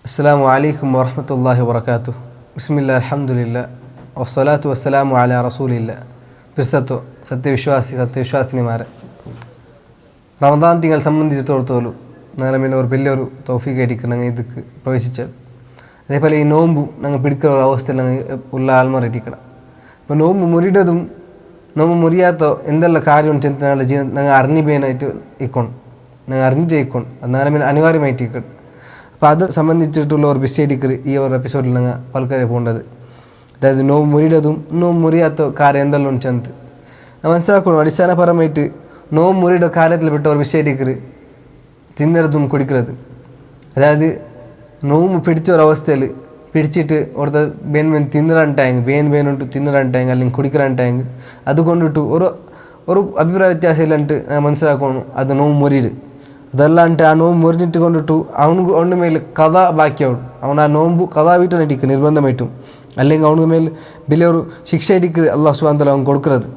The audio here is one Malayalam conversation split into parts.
അസ്സലാമു അലൈക്കും വറഹ്മത്തുള്ളാഹി വബറകാതുഹു. ബിസ്മില്ലാഹിൽ അൽഹംദുലില്ലാ വസ്സലാത്തു വസ്സലാമു അലാ റസൂലില്ലാ. പിർസത്തോ സത്യവിശ്വാസിനിമാരെ, റമദാൻ തിങ്കൾ സംബന്ധിച്ചിടത്തോളം ഞങ്ങളെ മേലെ ഒരു വലിയൊരു തൗഫീഖ് ആയിരിക്കും ഞങ്ങൾ ഇതൊക്കെ പ്രവേശിച്ചത്. അതേപോലെ ഈ നോമ്പ് ഞങ്ങൾ പിടിക്കുന്ന ഒരു അവസ്ഥയിൽ ഞങ്ങൾ ഉള്ള ആൽമറിയിക്കണം. അപ്പോൾ നോമ്പ് മുറിയുന്നതും നോമ്പ് മുറിയാത്ത എന്തെല്ലാം കാര്യം ചെന്ന് ഞങ്ങളുടെ ജീവിതം ഞങ്ങൾ അറിഞ്ഞുപോയനായിട്ട് ഇക്കണം, ഞങ്ങൾ അറിഞ്ഞിട്ട് ഇക്കണം, അത് ഞങ്ങളുടെ മേലെ അനിവാര്യമായിട്ട് ഇക്കണം. അപ്പോൾ അത് സംബന്ധിച്ചിട്ടുള്ള ഒരു വിഷയടിക്കൽ ഈ ഒരു എപ്പിസോഡിൽ ഞങ്ങൾ പലക്കാരെ പോകേണ്ടത്. അതായത് നോമ്പ് മുറിയുന്നതും നോമ്പ് മുറിയാത്ത കാര്യം എന്തെല്ലാം ചെന്ന് മനസ്സിലാക്കണം. അടിസ്ഥാനപരമായിട്ട് നോമ്പ് മുറിയുടെ കാര്യത്തിൽ പെട്ട ഒരു വിഷയടിക്കൽ തിന്നരുതും കുടിക്കുന്നത്. അതായത് നോമ്പ് പിടിച്ച ഒരവസ്ഥയിൽ പിടിച്ചിട്ട് അവിടുത്തെ ബേൻ തിന്നറാണ്ടായെങ്കിൽ ബേനുണ്ട് തിന്നറാണ്ടായെങ്കിൽ അല്ലെങ്കിൽ കുടിക്കറാണ്ടായെങ്കിൽ അതുകൊണ്ടിട്ട് ഒരു അഭിപ്രായ വ്യത്യാസം ഇല്ലാണ്ട് മനസ്സിലാക്കണം അത് നോമ്പ് മുറിയിട്. അതല്ലാണ്ട് ആ നോമ്പ് മുറിഞ്ഞിട്ട് കൊണ്ടിട്ടു അവൻ്റെ മേൽ കഥ ബാക്കിയാവും. അവൻ ആ നോമ്പ് കഥ വീട്ടിൽ അടിക്കുക നിർബന്ധമായിട്ടും, അല്ലെങ്കിൽ അവന് മേൽ വലിയൊരു ശിക്ഷ അടിക്കുക അള്ളാഹു സുബ്ഹാനഹു വ തആല അവൻ കൊടുക്കുന്നത്.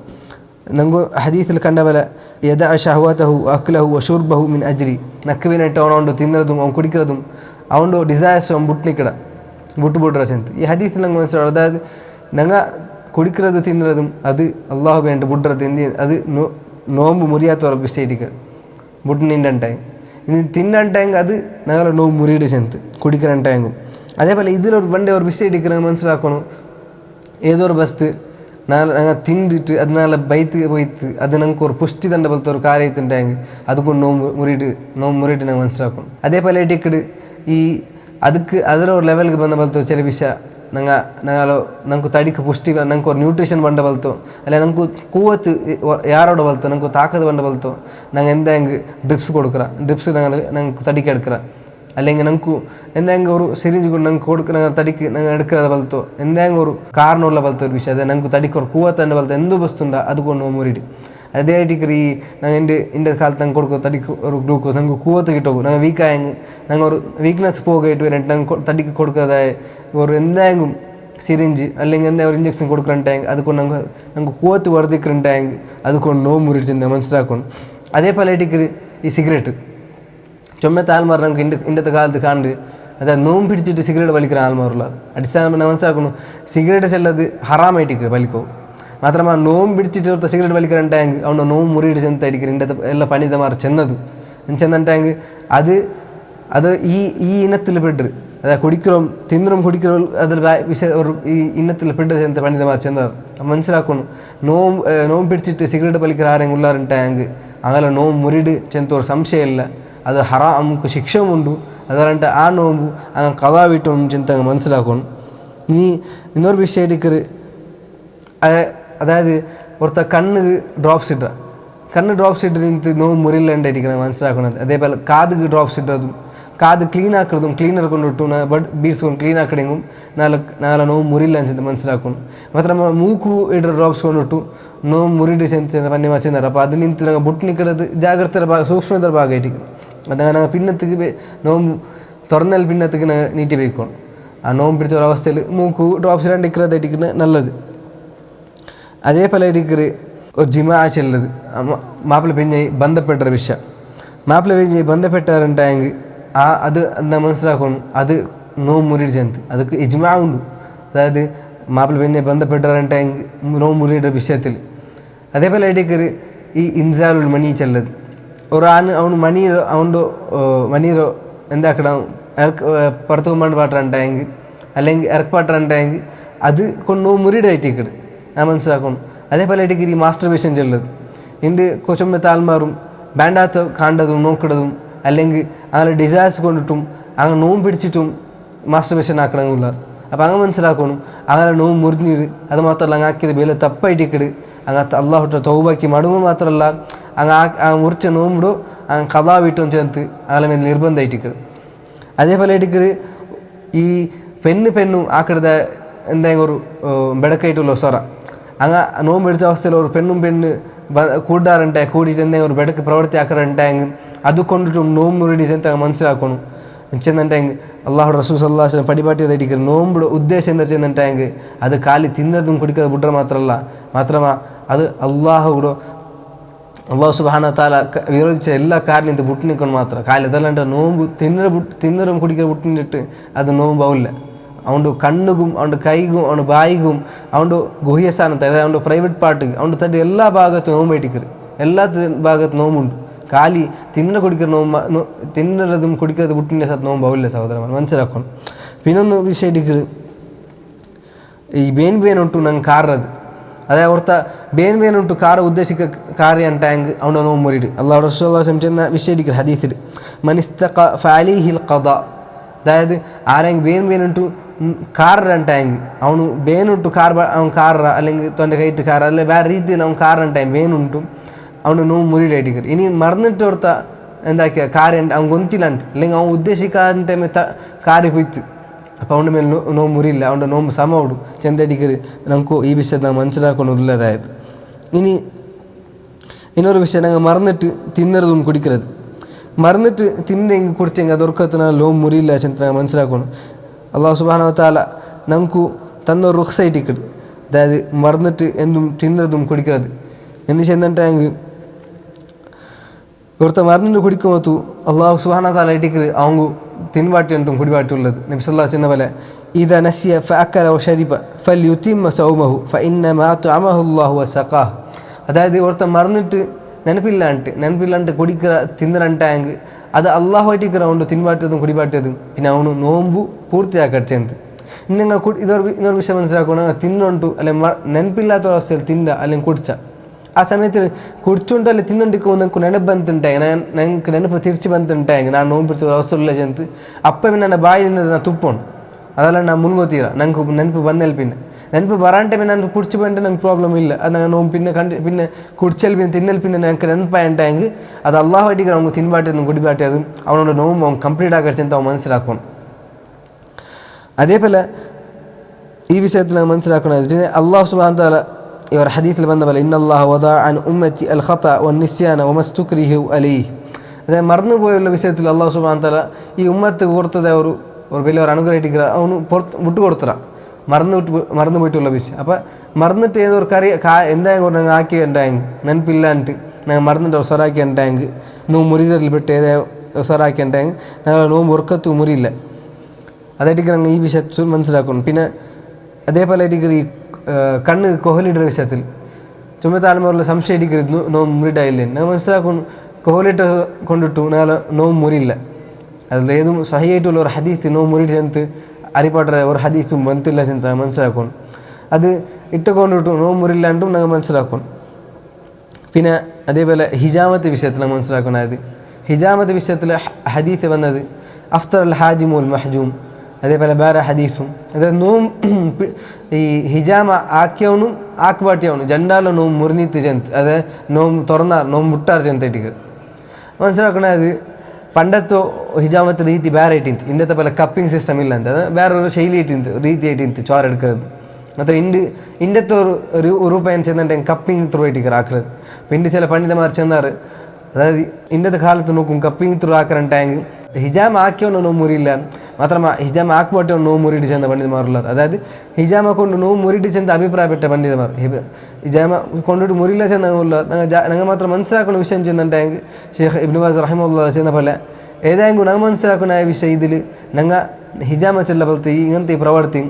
നമുക്ക് ഹദീസിൽ കണ്ട പോലെ യദഅ ശഹവതഹു അക്ലഹു വശുർബഹു മിൻ അജ്രി, നക്കുവിനായിട്ട് അവനോണ്ട് തിന്നതും അവൻ കുടിക്കുന്നതും അവൻ്റെ ഡിസയേഴ്സ് അവൻ വിട്ടുപോട്ടുക ചെന്ന് ഈ ഹദീസിൽ ഞങ്ങൾ മനസ്സിലാവും. അതായത് ഞങ്ങൾ കുടിക്കുന്നത് തിന്നതും അത് അള്ളാഹു വേണ്ട ബുഡ്റത് എന്ത് അത് നോമ്പ് മുറിയാത്തവർ വിഷയിക്കുക ബുട്ടിനിണ്ടായെങ്കിൽ ഇനി തിന്നണ്ടായെങ്കിൽ അത് ഞങ്ങൾ നോമ്പ് മുറിയുടെ ചെന്ന് കുടിക്കാനുണ്ടായെങ്കിൽ. അതേപോലെ ഇതിലൊരു പണ്ടേ ഒരു വിഷയിടിക്കുക മനസ്സിലാക്കണം. ഏതൊരു വസ്തു ഞങ്ങൾ തിന്നിട്ട് അത് നാളെ ബൈത്ത് പോയിട്ട് അത് ഞങ്ങൾക്ക് ഒരു പുഷ്ടി തണ്ട പോലത്തെ ഒരു കാര്യത്തുണ്ടായെങ്കിൽ അതുകൊണ്ട് നോമ്പ് മുറിയിട്ട് ഞങ്ങൾ മനസ്സിലാക്കണം. അതേപോലെ ഇട്ടിക്കട് ഈ ಅದಕ್ಕೆ ಅದರ ಲೆವೆಲ್ಗೆ ಬಂದ ಬಲ್ತು ചില ವಿಷಯ ನಂಗೆ ತಡಿಕೆ ಪುಷ್ಟಿ ನಂಗೆ ಒಂದು ನ್ಯೂಟ್ರಿಷನ್ ಬಂದ ಬಲ್ತು ಅಲ್ಲ ನಂಗೆ ಕೂವತ್ತು ಯಾರೋಡ ಬಲ್ತು ನಂಗೆ ತಾಕತ್ ಬಂದ ಬಲ್ತು ನಂಗೆ ಎಂದಂಗೆ ಡ್ರಿಪ್ಸ್ കൊടുക്കുക ಡ್ರಿಪ್ಸ್ ನಂಗೆ ತಡಿಕೆ എടുക്കുക അല്ലെങ്കിൽ നമുക്ക് എന്തെങ്കിലും ഒരു സിരിഞ്ച് കൊണ്ട് ഞങ്ങൾക്ക് കൊടുക്കുക ഞങ്ങൾ തടിക്ക് ഞങ്ങൾ എടുക്കുന്നത് ബലത്തോ എന്തെങ്കിലും ഒരു കാരണമുള്ള ബലത്തോ ഒരു വിഷയം അതായത് ഞങ്ങൾക്ക് തടിക്ക് ഒരു കൂവത്തൻ്റെ ബലത്തോ എന്ത് വസ്തുണ്ടോ അതുകൊണ്ട് മുറിയിട്ട് അതേ ടിക്കറി ഞങ്ങൾ എൻ്റെ കാലത്ത് ഞങ്ങൾ കൊടുക്കുക തടിക്ക് ഒരു ഗ്ലൂക്കോസ് ഞങ്ങൾക്ക് കൂവത്ത് കിട്ടും. ഞങ്ങൾ വീക്കായെങ്കിൽ ഞങ്ങൾ ഒരു വീക്ക്നെസ് പോകായിട്ട് വരാനായിട്ട് ഞങ്ങൾ തടിക്ക് കൊടുക്കാതായ ഒരു എന്തെങ്കിലും സിരിഞ്ച് അല്ലെങ്കിൽ എന്തെങ്കിലും ഒരു ഇഞ്ചക്ഷൻ കൊടുക്കുന്നുണ്ടായെങ്കിൽ അതുകൊണ്ട് ഞങ്ങൾക്ക് കൂവത്ത് വർദ്ധിക്കുന്നുണ്ടായെങ്കിൽ അതുകൊണ്ട് നോമ്പ് മുറിച്ച് മനസ്സിലാക്കണം. അതേപോലെ ടിക്കറി ഈ സിഗരറ്റ് ചുമത്തെ ആൾമാർ നമുക്ക് ഇന്നത്തെ കാലത്ത് കണ്ട് അതായത് നോമ്പ് പിടിച്ചിട്ട് സിഗരറ്റ് വലിക്കുന്ന ആൾമാരുള്ളത് അടിസ്ഥാനം മനസ്സിലാക്കുന്നു. സിഗരറ്റ് ചെല്ലത് ഹറാമായിട്ട് വലിക്കും. മാത്രമല്ല നോമ്പ് പിടിച്ചിട്ട് സിഗരറ്റ് വലിക്കാനുണ്ടായെങ്കിൽ അവൻ്റെ നോമ്പ് മുറിയിട്ട് ചെന്നതായിരിക്കും ഇന്നത്തെ എല്ലാ പണിതമാർ ചെന്നിട്ടായെങ്കിൽ അത് ഈ ഇനത്തിൽ പെട്ട് അതായത് കുടിക്കലും തിന്നറും അതിൽ ഈ ഇനത്തിൽ പെട്ട് ചെന്ന പണിതമാർ ചെന്നത് മനസ്സിലാക്കുന്നു. നോമ്പ് പിടിച്ചിട്ട് സിഗരറ്റ് വലിക്കുന്ന ആരെങ്കിലും ഉള്ളാറുണ്ടായെങ്കിൽ അങ്ങനെ നോമ്പ് മുറിയിട്ട് ചെന്ന ഒരു സംശയമില്ല, അത് ഹറാം നമുക്ക് ശിക്ഷമുണ്ട്. അതുകൊണ്ട് ആ നോമ്പ് അങ്ങനെ കഥാ വീട്ടും ചെന്ന് മനസ്സിലാക്കണം. ഇനി ഇന്നൊരു വിഷയം എടുക്കറ് അതായത് ഒരുത്ത കണ്ണ് ഡ്രോപ്സ് ഇട്ടിട്ട് നിന്നിട്ട് നോമ്പ് മുറിയില്ലാണ്ടായിരിക്കണം മനസ്സിലാക്കുന്നത്. അതേപോലെ കാത് ഡ്രോപ്സ് ഇട്ടതും കാത് ക്ലീൻ ആക്കുന്നതും ക്ലീനർ കൊണ്ടിട്ടു ബീഡ്സ് കൊണ്ട് ക്ലീൻ ആക്കണമെങ്കിൽ നാളെ നോമ്പ് മുറിയില്ല എന്ന് മനസ്സിലാക്കണം. മാത്രമല്ല മൂക്ക് ഇടുന്ന ഡ്രോപ്സ് കൊണ്ടിട്ടു നോമ്പ് മുറിയിട്ട് ചെന്ന് പന്യമാ ചെന്നാറ്. അപ്പോൾ അത് നിന്നിട്ട് ഞങ്ങൾ ബുട്ടിനിക്കിടത് ജാഗ്രതയുടെ സൂക്ഷ്മതയുടെ ഭാഗമായിരിക്കും. അതങ്ങനെ ഞങ്ങൾ പിന്നത്തേക്ക് നോമ്പ് തുറന്നാൽ പിന്നത്തേക്ക് നീട്ടി പോയിക്കോണം. ആ നോമ്പ് പിടിച്ച ഒരവസ്ഥയിൽ മൂക്ക് ഡ്രോപ്സ് ഇടാണ്ടിരിക്കുന്നതായിരിക്കുന്നത് നല്ലത്. അതേപോലെ ഇരിക്കറ് ഒരു ജിമാ ചെല്ലത് മാപ്പിള പെഞ്ഞായി ബന്ധപ്പെട്ട വിഷയം മാപ്പിള പെഞ്ഞായി ബന്ധപ്പെട്ടാറുണ്ടായെങ്കിൽ അത് എന്താ മനസ്സിലാക്കണം. അത് നോമ്പ് മുറിയുടെ ചെന്ന് അതൊക്കെ ഇജ്മാ ഉണ്ട്. അതായത് മാപ്പിള പെഞ്ഞായി ബന്ധപ്പെട്ടാറുണ്ടായെങ്കിൽ നോമ്പ് മുറിയുടെ വിഷയത്തിൽ. അതേപോലെ ഇരിക്കറ് ഈ ഇൻസാലുൽ മണി ചെല്ലത് അവന് മണിയോ എന്താക്കണം പുറത്തു പോകുമ്പോൾ പാട്ടുണ്ടായെങ്കിൽ അല്ലെങ്കിൽ ഇറക്കപ്പാട്ടുണ്ടായെങ്കിൽ അത് കൊണ്ട് നോമ്പ് മുറിയുടെ ആയിട്ടിക്കട് ഞാൻ മനസ്സിലാക്കണം. അതേപോലെ ഡിഗ്രി മാസ്റ്റർബേഷൻ ചെല്ലത് എൻ്റെ കൊച്ചുമ്പത്തെ ആൾമാരും വേണ്ടാത്ത കണ്ടതും നോക്കിടതും അല്ലെങ്കിൽ അങ്ങനെ ഡിസയേഴ്സ് കൊണ്ടിട്ടും അങ്ങനെ നോമ്പ് പിടിച്ചിട്ടും മാസ്റ്റർബേഷൻ ആക്കണമെന്നില്ല. അപ്പോൾ അങ്ങനെ മനസ്സിലാക്കണം. അങ്ങനെ നോമ്പ് മുറിഞ്ഞത് അത് മാത്രമല്ല അങ്ങ് ആക്കിയത് വില തപ്പായിട്ടിക്കട് അങ്ങനത്തെ അള്ളാഹുട്ട തൗബാക്കി മടങ്ങും മാത്രമല്ല അങ്ങ് മുറിച്ച നോമ്പിടോ അങ്ങ് കഥാ വീട്ടും ചേർത്ത് അങ്ങനെ മേലെ നിർബന്ധമായിട്ടിക്കട്. അതേപോലെ ഇടിക്കത് ഈ പെണ്ണും ആക്കിടത എന്തെങ്കിലും ഒരു ബെടക്കായിട്ടുള്ള സ്വറ അങ്ങ് നോമ്പ് പിടിച്ച അവസ്ഥയിൽ ഒരു പെണ്ണും കൂടാറുണ്ടായി കൂടിയിട്ട് എന്തെങ്കിലും ഒരു ബെടക്ക് പ്രവൃത്തി ആക്കാറുണ്ടായെങ്കിൽ അതുകൊണ്ടിട്ടും നോമ്പ് മുറിയിട്ട് ചെന്ന് മനസ്സിലാക്കണം. ചെന്നിട്ടെങ്കിൽ അള്ളാഹു റസൂൽ സല്ലല്ലാഹു അലൈഹി വസല്ലം പടിപാട്ടി തടിക്കുന്നത് നോമ്പിടെ ഉദ്ദേശം എന്താ ചെന്നിട്ടെങ്കിൽ അത് കാലി തിന്നതും കുടിക്കുന്നത് ബുഡ്ര മാത്രമല്ല അത് അള്ളാഹുടെ അള്ളാഹു സുബ്ഹാനഹു വ തആല വിരോധിച്ച എല്ലാ കാര്യം ഇത് ബുട്ടിനിക്കൊണ്ട് മാത്രം കാലം ഇതല്ലാണ്ട് നോമ്പ് തിന്നറും കുടിക്കുന്ന ബുട്ടിനിട്ട് അത് നോമ്പാവില്ല. അവൻ്റെ കണ്ണുകും അവൻ്റെ കൈകും അവൻ്റെ ബായികും അവൻ്റെ ഗുഹ്യസ്ഥാനത്ത് അതായത് അവൻ്റെ പ്രൈവറ്റ് പാർട്ട് അവൻ്റെ തൻ്റെ എല്ലാ ഭാഗത്തും നോമ്പായിട്ടിക്കറ് എല്ലാ ഭാഗത്ത് നോമ്പുണ്ട്. കാലി കുടിക്കുന്ന തിന്നറതും കുടിക്കുന്നത് ബുട്ടിൻ്റെ സ്ഥലത്ത് നോമ്പാവില്ല സഹോദരന്മാർ മനസ്സിലാക്കണം. പിന്നൊന്ന് വിഷയത്തിക്ക് ഈ ಬೇನ್ ಉಂಟು ನಂಗೆ ಕಾರದು ಅದೇ ಹೊರ್ತ ಬೇನ್ ಉಂಟು ಕಾರ ಉದ್ದೇಶಿಕ ಕಾರ್ಯ ಅಂಟಾಂಗ್ ಅವನ ನೋವು ಮುರಿಡು ಅಲ್ಲಾಹ್ റസൂലുള്ളാഹി ചെന്ന വിഷയത്തിക്ക് ഹദീസിൽ മനിസ്തഖ ഫഅലൈഹിൽ ഖദാ അതായത് ആരെങ്കിലും ಬೇನ್ ಉಂಟು കാർ ಅಂಟಾಂಗ್ ಅವನು ಬೇನುಂಟು ಕಾರ್ ಅವ್ನು ಕಾರ್ അല്ലെങ്കിൽ തൊണ്ട കൈറ്റ് കാർ അല്ലെ വേറെ രീതിയിൽ അവൻ കാർ ಅಂಟಾಂಗ್ ಬೇನುಂಟು അവന് നോವು മുറിയിട്ടായിരിക്കും. ഇനി മറന്നിട്ട് ഓർത്ത എന്താക്കിയ കാര്യം അവൻ ഗൊന്തില്ലാണ്ട് അല്ലെങ്കിൽ അവൻ ഉദ്ദേശിക്കാത്ത ടൈമിൽ കാര്യം പോയിത്ത് അപ്പോൾ അവൻ്റെ മേലെ നോವು മുറിയില്ല, അവൻ്റെ നോമ്പ് സമോടും ചെന്തടിക്കര് നമുക്ക് ഈ വിഷയത്തിൽ നാം മനസ്സിലാക്കണമില്ലതായത്. ഇനി ಇನ್ನೊരു വിഷയം ഞങ്ങൾ മറന്നിട്ട് തിന്നറതും കുടിക്കരുത്. മറന്നിട്ട് തിന്നെങ്കിൽ കുടിച്ചെങ്കിൽ അതൊർക്കത്തിന് നോമ്പ് മുറിയില്ല ചെന്ന് മനസ്സിലാക്കണം. അള്ളാഹു സുബ്ഹാനഹു വ തആല നമുക്ക് തന്നൊരു റുഖ്സൈറ്റിക്കട് അതായത് മറന്നിട്ട് എന്തും തിന്നറതും കുടിക്കരുത് എന്ന് ചെന്നിട്ടെങ്കിൽ ഒരുത്ത മറന്നിട്ട് കുടിക്കുമ്പോൾ അള്ളാഹു സുബ്ഹാനഹു വ തആല ഇട്ടിക്കര് அவங்க തിൻവാട്ടി ഉണ്ടും കുടിവാട്ടി ഉള്ളത്. നബി സല്ലല്ലാഹു അലൈഹി വസല്ലം പോലെ ഇദാ നസിയ ഫഅക്കല വശരിബ ഫൽയുതിമ്മ സൗമഹു ഫഇന്നമാ അത്അമഹു അല്ലാഹു വസഖാഹ്. അതായത് ഒരുത്ത മറന്നിട്ട് ನೆನಪಿಲ್ಲಾಂಟ್ ಕುಡಿக்கிற ತಿಂದ್ರಂಟಾಂಗ್ ಅದು ಅಲ್ಲಾಹೊಟ್ಟಿಕ್ಕಿರ ಅವನು ತಿನ್ಬಾಟದು ಕುಡಿಬಾಟದು പിന്നെ ಅವನು ನೋಂಬು ಪೂರ್ತಿಯಾಕಟ್ಟೆ ಅಂತ. ಇನ್ನಂಗೆ ಇನ್ನೊಂದು ವಿಷಯ മനസ്സിലാക്കണം, തിന്നുണ്ടു അല്ലെ ನೆನಪಿല്ലാത്ത അവസ്ഥയിൽ തിന്ന അല്ലെങ്കിൽ കുടിച്ച ആ സമയത്ത് കുടിച്ചുകൊണ്ട് അല്ലെ തിന്നുണ്ടിക്കുമ്പോൾ നിങ്ങൾക്ക് ನೆನಪು ಬಂತುಂಟಾಗಿ ನನಗೆ ನೆನಪು ತಿರ್ಚಿ ಬಂತುಂಟಾಗಿ ನಾನು ನೋವು ಬಿಡ್ತೀವಿ ಅವಸ್ಥೆಲ್ಲ ಚೆಂತ ಅಪ್ಪ ನನ್ನ ಬಾಯಿಯಿಂದ ನಾನು ತುಪ್ಪೋಣ ಅದೆಲ್ಲ ನಾನು ಮುನ್ಗೋತೀರ ನಂಗೆ ನೆನಪು ಬಂದಲ್ಲಿ പിന്നെ ನೆನಪು ಬರಾಂಟೆ ನಾನು ಕುಡಿച്ചു ಬಂటే ನಂಗೆ ಪ್ರಾಬ್ಲಮ್ ಇಲ್ಲ. ಅದು ನಾನು ನೋವು പിന്നെ കുടിച്ചാൽ പിന്നെ തിന്നൽ പിന്നെ ഞങ്ങൾക്ക് ನೆನಪಾയിട്ടായെങ്കിൽ ಅದು ಅಲ್ಲಾಹ್ ಅಡಿಗೆ ಅವ್ನು ತಿನ್ಬಾಟದು ಕುಡಿಬಾಟದು ಅವನೋட ನೋವು ಅವ್ನು ಕಂಪ್ಲೀಟ್ ಆಗತ್ತೆ ಅಂತ ಅವ್ನು മനസ്സിലാക്കണം. അതേപോലെ ഈ വിഷയത്തിൽ നാം മനസ്സിലാക്കുന്നത് അല്ലാഹു സുബ്ഹാനഹു വ തആല ഇവർ ഹദീസിൽ വന്ന പോലെ ഇന്നല്ലാഹു വദഅ അൻ ഉമ്മത്തി അൽ ഖത വന്നിസ്യാന വമസ്തുക്രിഹു അലൈഹി. അതായത് മറന്നുപോയുള്ള വിഷയത്തിൽ അല്ലാഹു സുബ്ഹാനഹു വ തആല ഈ ഉമ്മത്ത് പുറത്തത് ഒരു വലിയൊരു അനുഗ്രഹിക്കുക അവന് വിട്ടുകൊടുത്തറ മറന്നു പോയിട്ടുള്ള വിഷയം. അപ്പോൾ മറന്നിട്ട് ഏതൊരു കറി എന്തായെങ്കിൽ ഞങ്ങൾ ആക്കി ഉണ്ടായെങ്കിൽ ನೆನಪಿಲ್ಲಾಂട്ട് ഞങ്ങൾ മറന്നിട്ട് ഒസറാക്കി ഉണ്ടായെങ്കിൽ നോವು മുറിതലിൽ പെട്ട് ഏതേ ഒസറാക്കി ഉണ്ടായെങ്കിൽ ഞങ്ങൾ നോವು ഉറക്കത്ത് മുറിയില്ല. അതായിട്ട് ഞങ്ങൾ ഈ വിഷയത്തിൽ മനസ്സിലാക്കണം. പിന്നെ അതേപോലെ ഈ കണ്ണ് കൊഹലിയുടെ വിഷയത്തിൽ ചുമ തലമുറയിൽ സംശയം ഇടിക്കരുത് നോವು മുറിയിട്ടായില്ലേ ഞങ്ങൾ മനസ്സിലാക്കുന്നു. കൊഹലിട്ട് കൊണ്ടിട്ടു ഞങ്ങൾ നോವು മുറിയില്ല. അതിൽ ഏതും സഹിയായിട്ടുള്ള ഒരു ഹദീസ് നോವು മുറിയിട്ട് ചെന്ന് അരിപ്പാട്ട ഒരു ഹദീസും ಬಂತಿಲ್ಲ ചെന്ന് മനസ്സിലാക്കണം. അത് ഇട്ടുകൊണ്ടിട്ടു നോವು മുറിയില്ലാണ്ടും ഞങ്ങൾ മനസ്സിലാക്കണം. പിന്നെ അതേപോലെ ഹിജാമത്ത് വിഷയത്തിൽ നമ്മൾ മനസ്സിലാക്കണം. അതായത് ഹിജാമത്ത് വിഷയത്തിൽ ഹദീസ് വന്നത് അഫ്തർ അൽ ഹാജിമുൽ മഹ്ജൂം അതേപോലെ വേറെ ഹദീസും അതായത് നോವು ഈ ഹിജാമ ആക്കിയവനും ആക്കുപാട്ടിയവനും ജണ്ടാല നോವು മുറിഞ്ഞിത്ത് ചെന്ന് അതായത് നോವು തുറന്നാർ നോವು മുട്ടാർ ചെന്നിട്ട് മനസ്സിലാക്കണം. അത് പണ്ടത്തെ ഹിജാമത്തെ ರೀತಿ ಬೇರೆ ಇಟ್ಟಿಂತು ಇಂದത്തെ പോലെ ಕಪ್ಪಿಂಗ್ ಸಿಸ್ಟಮ್ ಇಲ್ಲ ಅಂತ ಬೇರೊരു ಶೈಲಿ ಇಟ್ಟಿಂತು ರೀತಿ ಇಟ್ಟಿಂತು ചോര എടുക്കുന്നത് ಮತ್ತು ಇಂಡത്തെ ഒരു ರೂಪಾಯಿ ചെന്നിട്ട് കപ്പിംഗ് ത്രൂ ഇട്ടിക്കറ് ആക്കുന്നത്. പിന്നെ ചില പണ്ഡിതന്മാർ ചെന്നാറ് അതായത് ഇന്നത്തെ കാലത്ത് നോക്കും കപ്പിംഗ് ത്രൂ ആക്കാറുണ്ടായെങ്കിൽ ഹിജാമ ആക്കിയവനോ നോವು മുറിയില്ല മാത്രമ ഹിജാമ ആക്കുപോട്ടോ നോವು മുറിയിട്ട് ചെന്ന പണ്ഡിതന്മാരുള്ളത്. അതായത് ഹിജാമ കൊണ്ട് നോವು മുറിയിട്ട് ചെന്ന അഭിപ്രായപ്പെട്ട പണ്ഡിതന്മാർ ഹിജാമ കൊണ്ടിട്ട് മുറിയില്ല ചെന്നുള്ള ഞങ്ങൾ മാത്രം മനസ്സിലാക്കുന്ന വിഷയം ചെന്നിട്ടുണ്ടെങ്കിൽ ഷെയ്ഖ് ഇബ്നു ബാസ് റഹിമഹുല്ലാഹ് ചെന്ന പോലെ ഏതായെങ്കിലും ഞങ്ങൾ മനസ്സിലാക്കുന്ന വിഷയം ഇതിൽ ഞങ്ങൾ ഹിജാമ ചെല്ല പോലത്തെ ഇങ്ങനത്തെ പ്രവർത്തി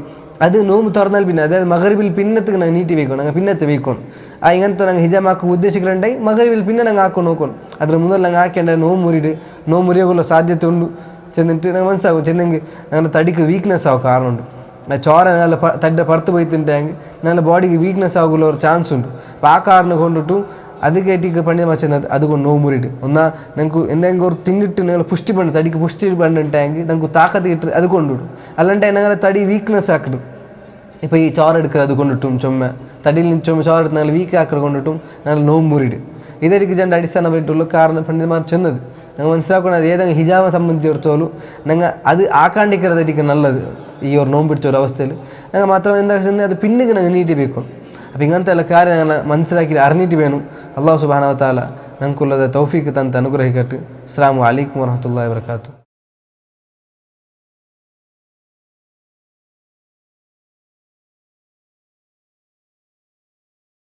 അത് നോമ്പ് തുറന്നാൽ പിന്നെ അതായത് മഗ്രിബിൽ പിന്നത്തേക്ക് ഞങ്ങൾ നീട്ടി വയ്ക്കണം ഞങ്ങൾ പിന്നത്തെ വയ്ക്കണം. ആ ഇങ്ങനത്തെ ഞങ്ങൾ ഹിജാമാക്ക് ഉദ്ദേശിക്കുന്നുണ്ടെങ്കിൽ മഗ്രിബിൽ പിന്നെ ഞങ്ങൾ ആക്കണം നോക്കണം. അതിന് മുതൽ ഞങ്ങൾ ആക്കേണ്ട നോವು മുറിയുള്ള സാധ്യത ഉണ്ട് ചെന്നിട്ട് ഞങ്ങൾ മനസ്സിലാക്കും. ചെന്നെങ്കിൽ ഞങ്ങളുടെ തടിക്ക് വീക്ക്നെസ് ആവും കാരണമുണ്ട്. ചോര നല്ല തടിയുടെ പുറത്ത് പോയി തിന്നിട്ടെങ്കിൽ ഞങ്ങളുടെ ബോഡിക്ക് വീക്ക്നെസ് ആകുള്ള ഒരു ചാൻസ് ഉണ്ട്. അപ്പോൾ ആ കാരണം കൊണ്ടിട്ടും അത് കേട്ടിക്ക് പണ്ഡിതന്മാർ ചെന്നത് അതുകൊണ്ട് നോವು മുറിയിട്ട് ഒന്നാ ഞങ്ങൾക്ക് എന്തെങ്കിലും ഒരു തിന്നിട്ട് നിങ്ങൾ പുഷ്ടി പണ്ട് തടിക്ക് പുഷ്ടി പണ്ടിട്ടെങ്കിൽ ഞങ്ങൾക്ക് താക്കത്ത് കിട്ടി അത് കൊണ്ടിടും. അല്ലാണ്ട് ഞങ്ങളുടെ തടി വീക്ക്നെസ് ആക്കിടും. ഇപ്പോൾ ഈ ചോര എടുക്കുക അത് കൊണ്ടിട്ടും ചുമ തടിയിൽ നിന്ന് ചോര എടുത്ത് ഞങ്ങൾ വീക്ക് ആക്കുക കൊണ്ടിട്ടും ഞങ്ങൾ നോವು മുറിയിട്ട് ഇതായിരിക്കും രണ്ട് അടിസ്ഥാനമായിട്ടുള്ള കാരണം പണ്ഡിതന്മാർ ചെന്നത്. ഞങ്ങൾ മനസ്സിലാക്കുന്നത് ഏതെങ്കിലും ഹിജാമ സംബന്ധിച്ചിടത്തോളം ഞങ്ങൾ അത് ആക്കാണ്ടിരിക്കുന്നതായിരിക്കും നല്ലത്. ഈ ഒരു നോമ്പ് പിടിച്ച ഒരു അവസ്ഥയിൽ ഞങ്ങൾ മാത്രം എന്താ ചെന്നാൽ അത് പിന്നിക്ക് ഞങ്ങൾ നീട്ടി വെക്കും. അപ്പോൾ ഇങ്ങനത്തെ എല്ലാ കാര്യം ഞങ്ങൾ മനസ്സിലാക്കി അറിഞ്ഞിട്ട് വേണം. അല്ലാഹു സുബ്ഹാനഹു വ തആല ഞങ്ങൾക്കുള്ളത് തൗഫീഖ് തന്ന് അനുഗ്രഹിക്കട്ടെ. അസ്സലാമു അലൈക്കും വറഹ്മത്തുള്ളാഹി വബറകാതുഹു.